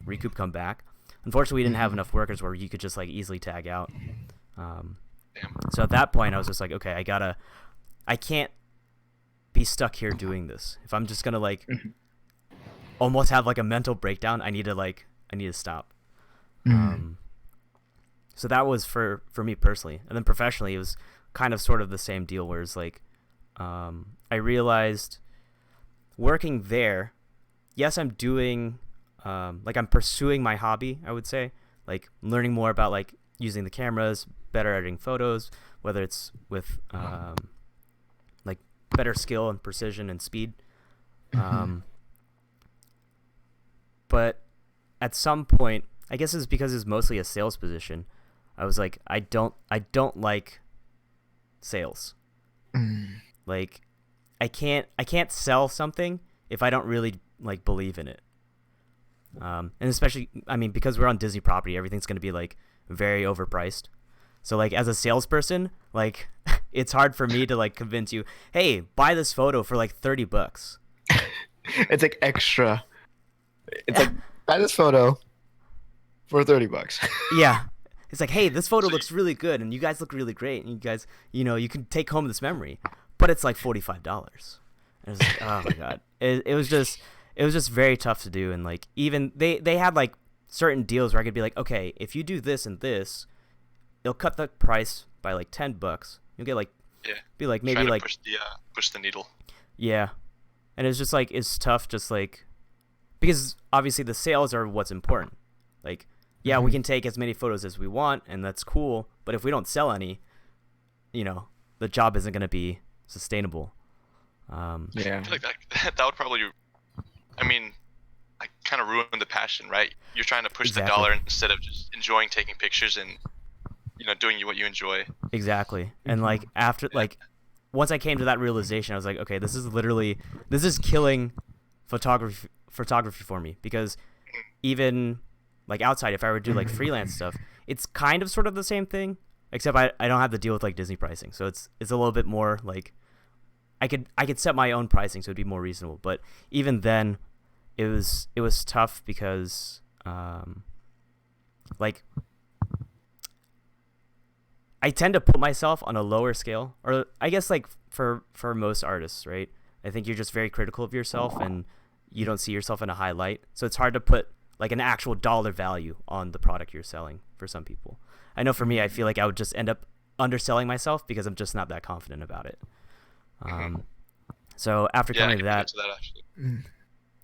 recoup, come back. Unfortunately, we didn't have enough workers where you could just like easily tag out. So at that point, I was just like, okay, I can't be stuck here doing this. If I'm just gonna like almost have like a mental breakdown, I need to stop. So that was for me personally, and then professionally, it was kind of sort of the same deal. Where it's like, I realized working there, yes, I'm doing, like I'm pursuing my hobby. I would say, like learning more about like using the cameras, better editing photos, whether it's with like better skill and precision and speed. But at some point, I guess it's because it's mostly a sales position. I was like, I don't like sales. Like, I can't sell something if I don't really like believe in it. And especially, I mean, because we're on Disney property, everything's gonna be like very overpriced. So like as a salesperson, like it's hard for me to like convince you, hey, buy this photo for like $30. It's like extra. It's like, buy this photo for $30. Yeah. It's like, hey, this photo looks really good, and you guys look really great, and you guys, you can take home this memory, but it's like $45. And it's like, oh my god, it was just very tough to do, and like even they had like certain deals where I could be like, okay, if you do this and this, they'll cut the price by like $10. You'll get like be like maybe like push the needle. Yeah, and it's just like it's tough, just like because obviously the sales are what's important, like. Yeah, we can take as many photos as we want, and that's cool. But if we don't sell any, the job isn't going to be sustainable. I feel like that would probably, I mean, like kind of ruin the passion, right? You're trying to push the dollar instead of just enjoying taking pictures and, doing what you enjoy. Exactly. And like after, like, once I came to that realization, I was like, okay, this is killing photography for me, because even like outside, if I were to do like freelance stuff, it's kind of sort of the same thing, except I don't have to deal with like Disney pricing, so it's a little bit more like I could set my own pricing, so it'd be more reasonable. But even then, it was tough because like I tend to put myself on a lower scale, or I guess like for most artists, right? I think you're just very critical of yourself and you don't see yourself in a high light. So it's hard to put like an actual dollar value on the product you're selling for some people. I know for me, I feel like I would just end up underselling myself because I'm just not that confident about it. So after coming to that,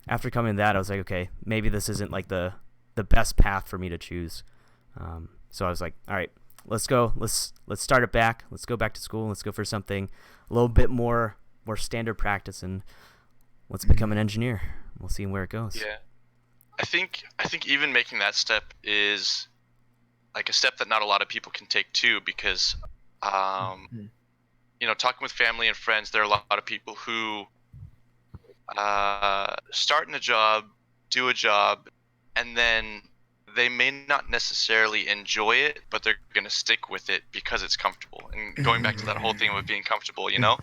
I was like, okay, maybe this isn't like the best path for me to choose. So I was like, all right, let's go. Let's start it back. Let's go back to school. Let's go for something a little bit more standard practice, and let's become an engineer. We'll see where it goes. Yeah, I think even making that step is like a step that not a lot of people can take too, because you know, talking with family and friends, there are a lot of people who start in a job, do a job, and then they may not necessarily enjoy it, but they're going to stick with it because it's comfortable. And going back to that whole thing of being comfortable, you know,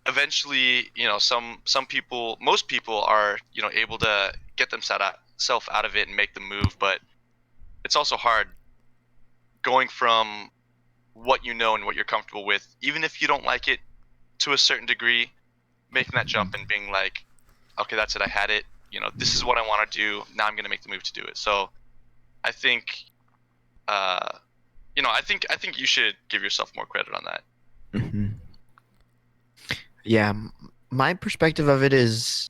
eventually, you know, some people, most people are, you know, able to get themselves out of it and make the move, but it's also hard going from what you know and what you're comfortable with, even if you don't like it to a certain degree, making that jump and being like, okay, that's it, I had it, you know, this is what I want to do, now I'm going to make the move to do it. So I think you know, I think you should give yourself more credit on that. Yeah, my perspective of it is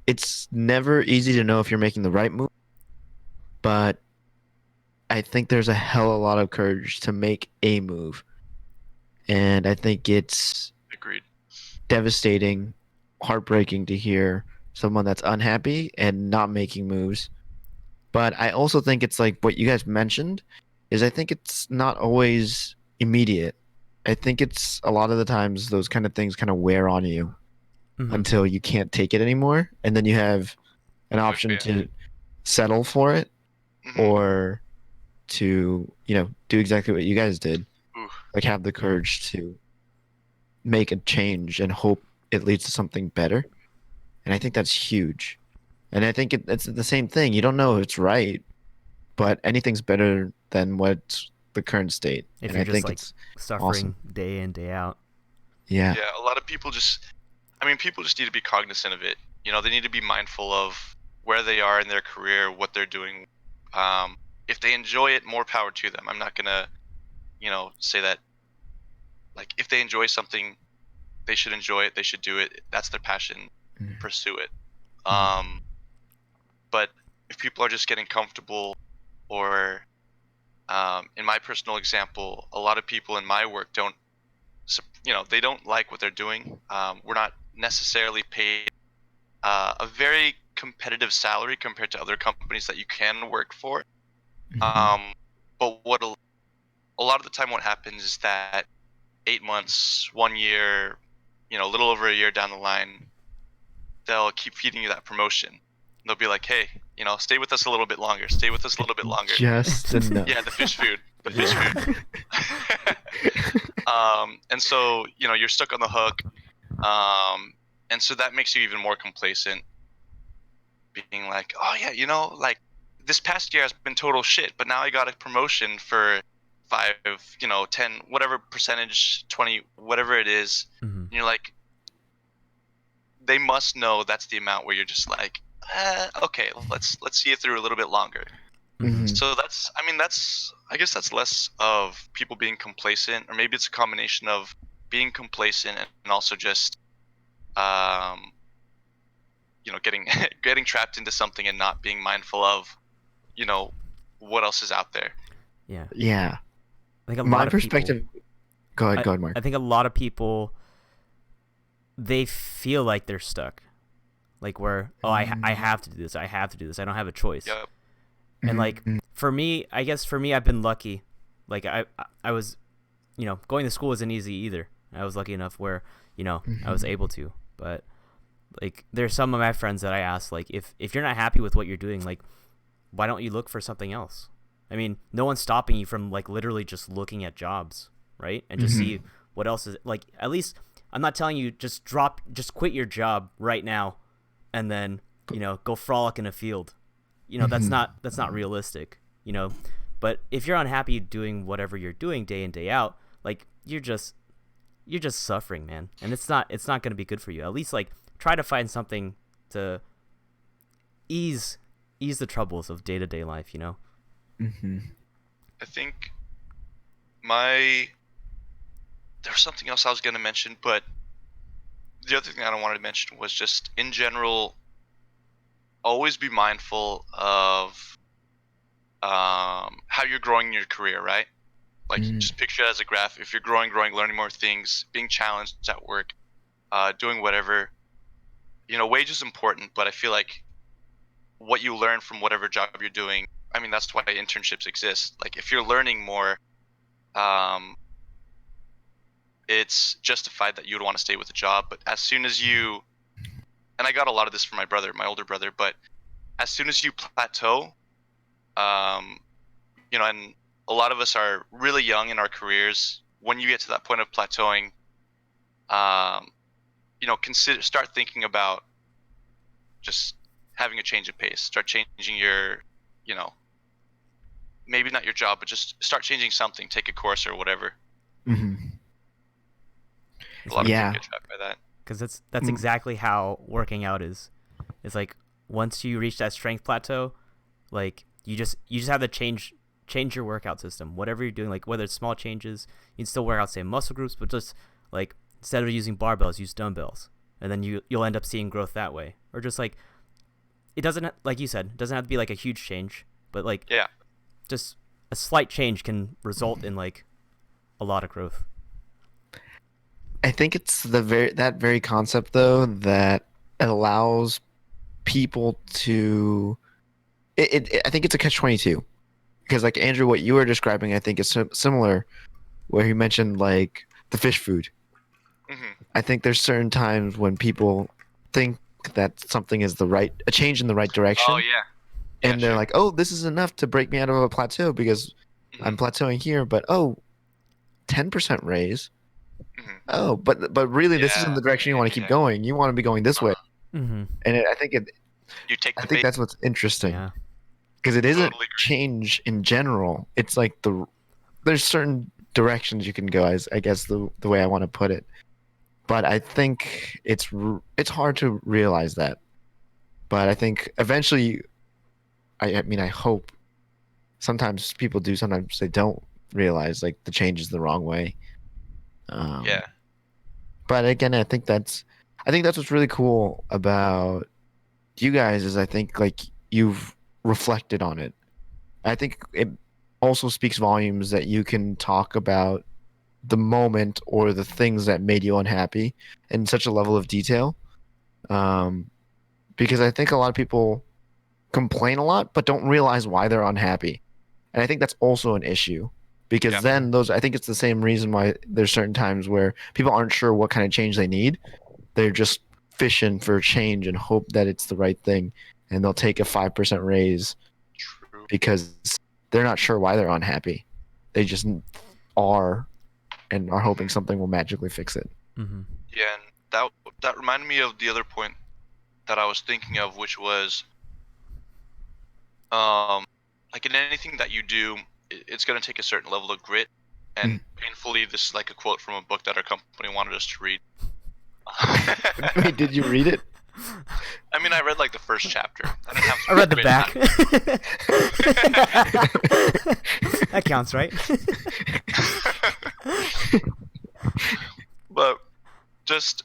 it's never easy to know if you're making the right move, but I think there's a hell of a lot of courage to make a move. And I think it's Agreed. devastating, heartbreaking to hear someone that's unhappy and not making moves. But I also think it's like what you guys mentioned is I think it's not always immediate. I think it's a lot of the times those kind of things kind of wear on you until you can't take it anymore. And then you have an option to settle for it or to, you know, do exactly what you guys did. Like have the courage to make a change and hope it leads to something better. And I think that's huge. And I think it's the same thing. You don't know if it's right, but anything's better than what's the current state. If and you're I just think like it's suffering awesome. day in, day out. Yeah. Yeah, a lot of people people just need to be cognizant of it. You know, they need to be mindful of where they are in their career, what they're doing. If they enjoy it, more power to them. I'm not gonna, you know, say that, like, if they enjoy something, they should enjoy it, they should do it. That's their passion, pursue it. But if people are just getting comfortable, or in my personal example, a lot of people in my work don't, you know, they don't like what they're doing. We're not necessarily paid a very competitive salary compared to other companies that you can work for. But what a lot of the time what happens is that 8 months, 1 year, you know, a little over a year down the line, they'll keep feeding you that promotion. They'll be like, hey, you know, stay with us a little bit longer. Stay with us a little bit longer. Just enough. Yeah, the fish food. The fish food. And so, you know, you're stuck on the hook. And so that makes you even more complacent. Being like, oh yeah, you know, like this past year has been total shit, but now I got a promotion for 5, you know, 10, whatever percentage, 20, whatever it is. And you're like, they must know that's the amount where you're just like, okay, let's see it through a little bit longer. So I guess that's less of people being complacent, or maybe it's a combination of being complacent and also just, you know, getting trapped into something and not being mindful of, you know, what else is out there. Yeah. Yeah. I think My perspective. Go ahead, Mark. I think a lot of people, they feel like they're stuck. Like where, I have to do this. I have to do this. I don't have a choice. Yep. And like for me, I guess for me, I've been lucky. Like I was, you know, going to school wasn't easy either. I was lucky enough where, you know, I was able to. But like there's some of my friends that I ask, like, if you're not happy with what you're doing, like, why don't you look for something else? I mean, no one's stopping you from like literally just looking at jobs, right? And just see what else is, like, at least I'm not telling you just quit your job right now and then, you know, go frolic in a field. You know, that's not realistic. You know, But if you're unhappy doing whatever you're doing day in, day out, like you're just suffering, man. And it's not going to be good for you. At least like try to find something to ease the troubles of day-to-day life, you know? Mm-hmm. I think there was something else I was going to mention, but the other thing I wanted to mention was just in general, always be mindful of how you're growing in your career, right? Like just picture it as a graph. If you're growing, learning more things, being challenged at work, doing whatever, wage is important, but I feel like what you learn from whatever job you're doing, I mean, that's why internships exist. Like if you're learning more, it's justified that you would want to stay with the job. But as soon as and I got a lot of this from my older brother, but as soon as you plateau, and a lot of us are really young in our careers. When you get to that point of plateauing, start thinking about just having a change of pace. Start changing your, maybe not your job, but just start changing something. Take a course or whatever. Mm-hmm. A lot of people get trapped by that. Because that's exactly how working out is. It's like once you reach that strength plateau, like you just have to change your workout system. Whatever you're doing, like whether it's small changes, you can still work out same muscle groups, but just like instead of using barbells, use dumbbells, and then you'll end up seeing growth that way. Or just like it doesn't, like you said, it doesn't have to be like a huge change, but like just a slight change can result in like a lot of growth. I think it's that very concept though that allows people to. I think it's a catch-22 because like Andrew, what you were describing, I think is similar, where he mentioned like the fish food. Mm-hmm. I think there's certain times when people think that something is a change in the right direction. Oh yeah. And they're like, oh, this is enough to break me out of a plateau because I'm plateauing here, but 10% raise. Mm-hmm. Oh, but really, this isn't the direction you want to keep going. You want to be going this way. Mm-hmm. And I think you take I think that's what's interesting. Yeah. Because it isn't change in general. It's like there's certain directions you can go, as I guess the way I want to put it. But I think it's hard to realize that. But I think eventually, I mean, I hope. Sometimes people do. Sometimes they don't realize like the change is the wrong way. Yeah. But again, I think that's what's really cool about you guys is I think like you've reflected on it. I think it also speaks volumes that you can talk about the moment or the things that made you unhappy in such a level of detail. Because I think a lot of people complain a lot but don't realize why they're unhappy. And I think that's also an issue. Because then I think it's the same reason why there's certain times where people aren't sure what kind of change they need. They're just fishing for change and hope that it's the right thing. And they'll take a 5% raise because they're not sure why they're unhappy. They just are and are hoping something will magically fix it. Mm-hmm. Yeah, and that reminded me of the other point that I was thinking of, which was like in anything that you do, it's going to take a certain level of grit. And painfully, this is like a quote from a book that our company wanted us to read. Wait, did you read it? I mean, I read like the first chapter. I read the back. That counts, right? But just,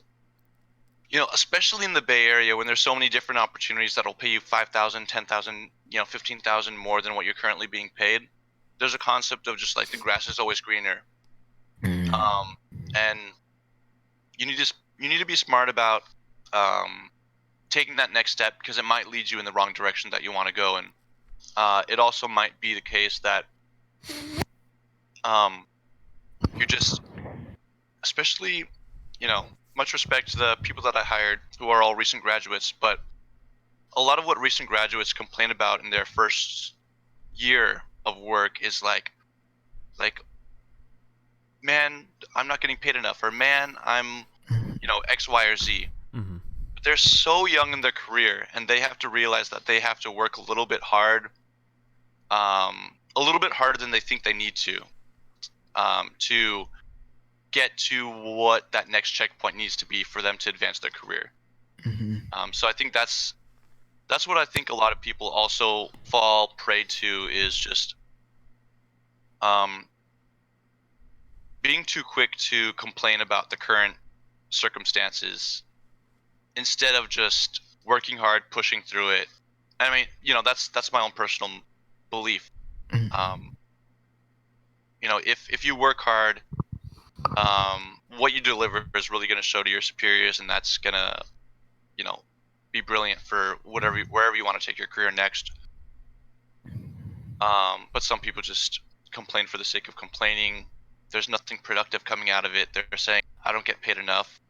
especially in the Bay Area when there's so many different opportunities that'll pay you $5,000, $10,000, $15,000 more than what you're currently being paid. There's a concept of just like the grass is always greener. And you need to be smart about taking that next step because it might lead you in the wrong direction that you want to go. And it also might be the case that you're just, especially, much respect to the people that I hired who are all recent graduates, but a lot of what recent graduates complain about in their first year of work is like, man, I'm not getting paid enough, or man, I'm, X, Y, or Z. Mm-hmm. But they're so young in their career, and they have to realize that they have to work a little bit hard, a a little bit harder than they think they need to get to what that next checkpoint needs to be for them to advance their career. So I think that's what I think a lot of people also fall prey to, is just being too quick to complain about the current circumstances instead of just working hard, pushing through it. I mean, that's my own personal belief. If you work hard, what you deliver is really going to show to your superiors, and that's going to, be brilliant for wherever you want to take your career next. But some people just complain for the sake of complaining. There's nothing productive coming out of it. They're saying, I don't get paid enough,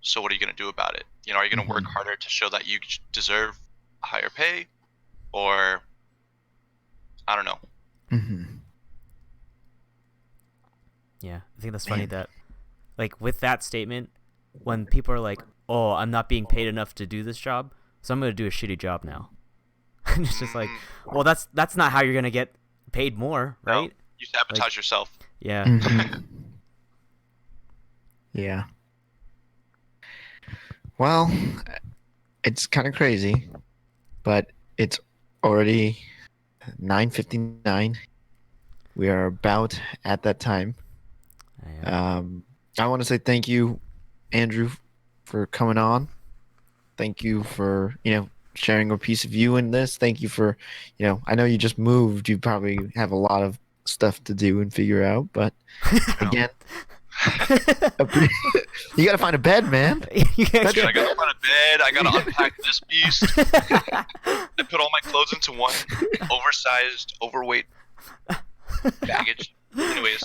so what are you going to do about it? Are you going to work harder to show that you deserve a higher pay? Or, I don't know. Yeah, I think that's funny that, like, with that statement, when people are like, oh, I'm not being paid enough to do this job, so I'm going to do a shitty job now. And it's just like, well, that's not how you're going to get paid more, right? No, you sabotage yourself. Yeah. Yeah. Well, it's kind of crazy, but it's already 9:59. We are about at that time. I want to say thank you, Andrew, for coming on. Thank you for, sharing a piece of you in this. Thank you for, I know you just moved. You probably have a lot of stuff to do and figure out, but again, you got to find a bed, man. I got to find a bed. I got to unpack this beast. I put all my clothes into one oversized, overweight baggage. Anyways,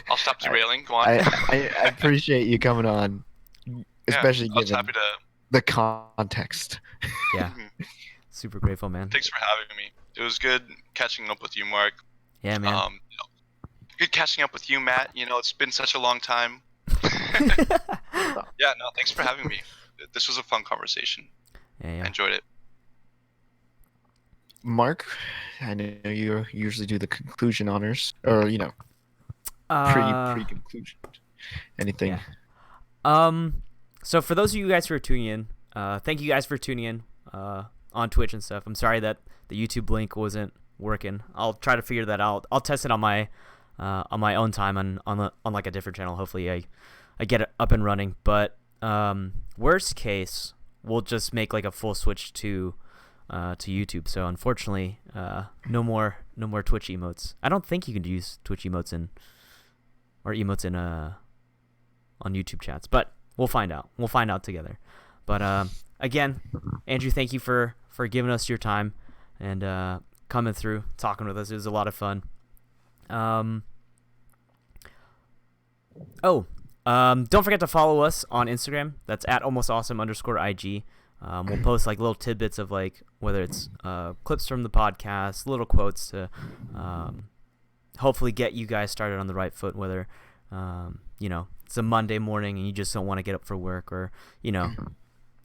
I'll stop derailing. Go on. I appreciate you coming on, especially given the context. Yeah. Super grateful, man. Thanks for having me. It was good catching up with you, Mark. Yeah, man. Good catching up with you, Matt. It's been such a long time. Yeah, no, thanks for having me. This was a fun conversation. Yeah. I enjoyed it. Mark, I know you usually do the conclusion honors, or pre-conclusion. Anything? Yeah. So for those of you guys who are tuning in, thank you guys for tuning in on Twitch and stuff. I'm sorry that the YouTube link wasn't working. I'll try to figure that out. I'll test it on my own time on like a different channel. Hopefully I get it up and running. But worst case, we'll just make like a full switch to YouTube. So unfortunately, no more Twitch emotes. I don't think you can use Twitch emotes on YouTube chats, but we'll find out. We'll find out together. But again, Andrew, thank you for giving us your time and coming through, talking with us. It was a lot of fun. Don't forget to follow us on Instagram. That's at AlmostAwesome_IG. We'll post like little tidbits of like whether it's clips from the podcast, little quotes to hopefully get you guys started on the right foot, whether it's a Monday morning and you just don't want to get up for work, or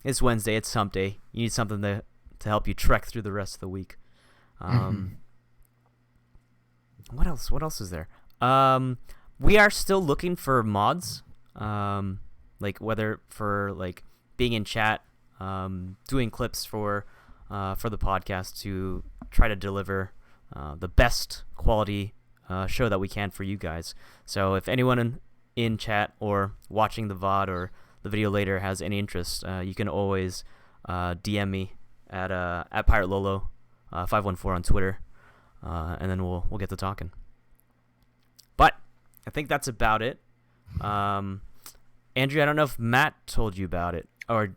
it's Wednesday, it's hump day, you need something to help you trek through the rest of the week. What else is there? We are still looking for mods, like whether for like being in chat, doing clips for the podcast to try to deliver the best quality show that we can for you guys. So if anyone in chat or watching the VOD or the video later has any interest, you can always DM me at PirateLolo 514 on Twitter, and then we'll get to talking. But I think that's about it. Andrew, I don't know if Matt told you about it, or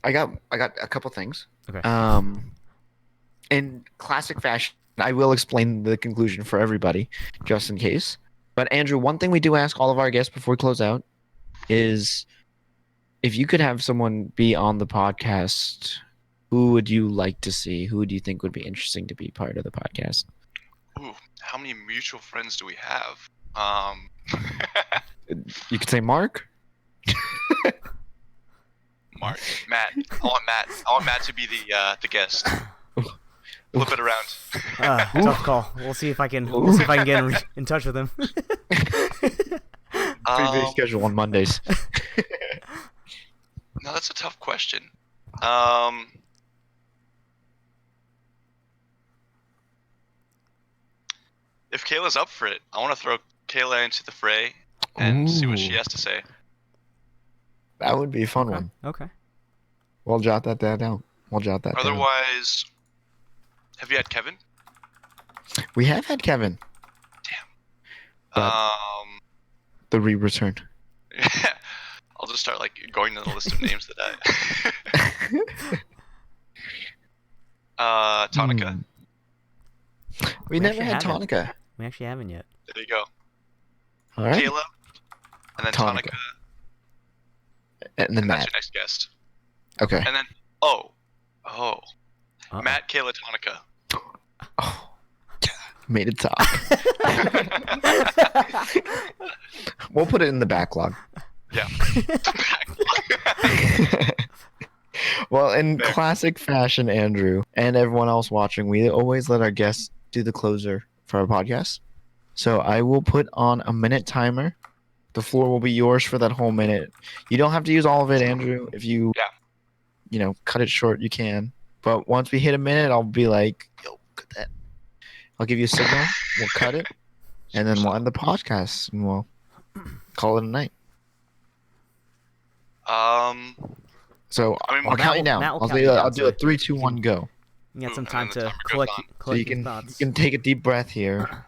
I got a couple things. Okay. In classic fashion, I will explain the conclusion for everybody, just in case. But Andrew, one thing we do ask all of our guests before we close out is, if you could have someone be on the podcast, who would you like to see? Who do you think would be interesting to be part of the podcast? Ooh, how many mutual friends do we have? You could say Mark. Matt. I want Matt to be the guest. Flip it around. Tough call. We'll see if I can. We'll see if I can get in touch with him. Pretty big schedule on Mondays. No, that's a tough question. If Kayla's up for it, I want to throw Kayla into the fray and see what she has to say. That would be a fun one. Okay. We'll jot that down. Otherwise, have you had Kevin? We have had Kevin. Damn. The re-return. I'll just start like going to the list of names that I. Tonica. We never had haven't. Tonica. We actually haven't yet. There you go. All right. Kayla, and then Tonica. And then That's Matt. your next guest. Okay. And then Matt, Kayla, Tonica. Oh, yeah, made it talk. We'll put it in the backlog. Yeah. Well, in classic fashion, Andrew, and everyone else watching, we always let our guests do the closer for our podcast. So I will put on a minute timer. The floor will be yours for that whole minute. You don't have to use all of it, Andrew. If you, cut it short, you can. But once we hit a minute, I'll be like, yo, cut that. I'll give you a signal. We'll cut it. And then we'll end the podcast. And we'll call it a night. So I'll count you down. I'll do a 3, 2, 1, go. You got some time to collect so you your thoughts. You can take a deep breath here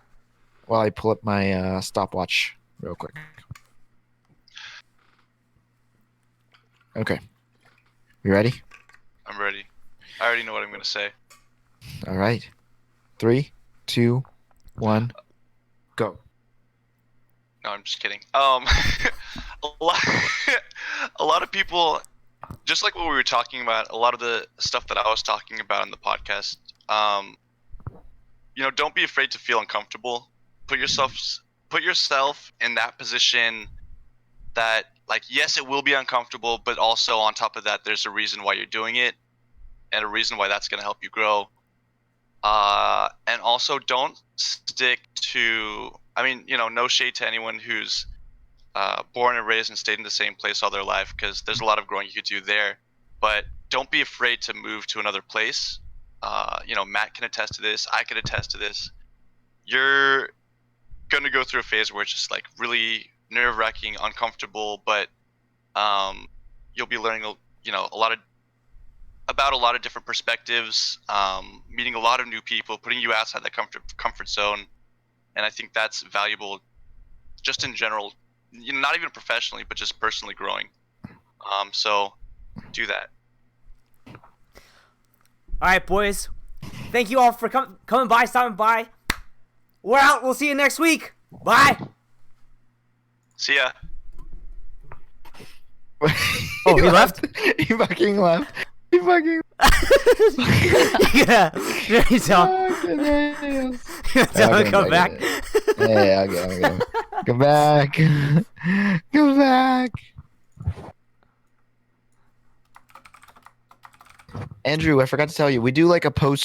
while I pull up my stopwatch real quick. Okay. You ready? I'm ready. I already know what I'm going to say. All right. 3, 2, 1, go. No, I'm just kidding. A lot of people, just like what we were talking about, a lot of the stuff that I was talking about in the podcast, don't be afraid to feel uncomfortable. Put yourself in that position that, like, yes, it will be uncomfortable, but also on top of that, there's a reason why you're doing it and a reason why that's going to help you grow. And also don't stick to, no shade to anyone who's born and raised and stayed in the same place all their life, because there's a lot of growing you could do there. But don't be afraid to move to another place. Matt can attest to this. I can attest to this. You're going to go through a phase where it's just like really nerve-wracking, uncomfortable, but you'll be learning, about a lot of different perspectives, meeting a lot of new people, putting you outside that comfort zone. And I think that's valuable just in general, not even professionally, but just personally growing. So do that. All right, boys. Thank you all for coming by, stopping by. We're out. We'll see you next week. Bye. See ya. Oh, he left? He fucking left. Yeah. You tell him come back. Hey, I'll go. Come back. Come back. Andrew, I forgot to tell you, we do like a post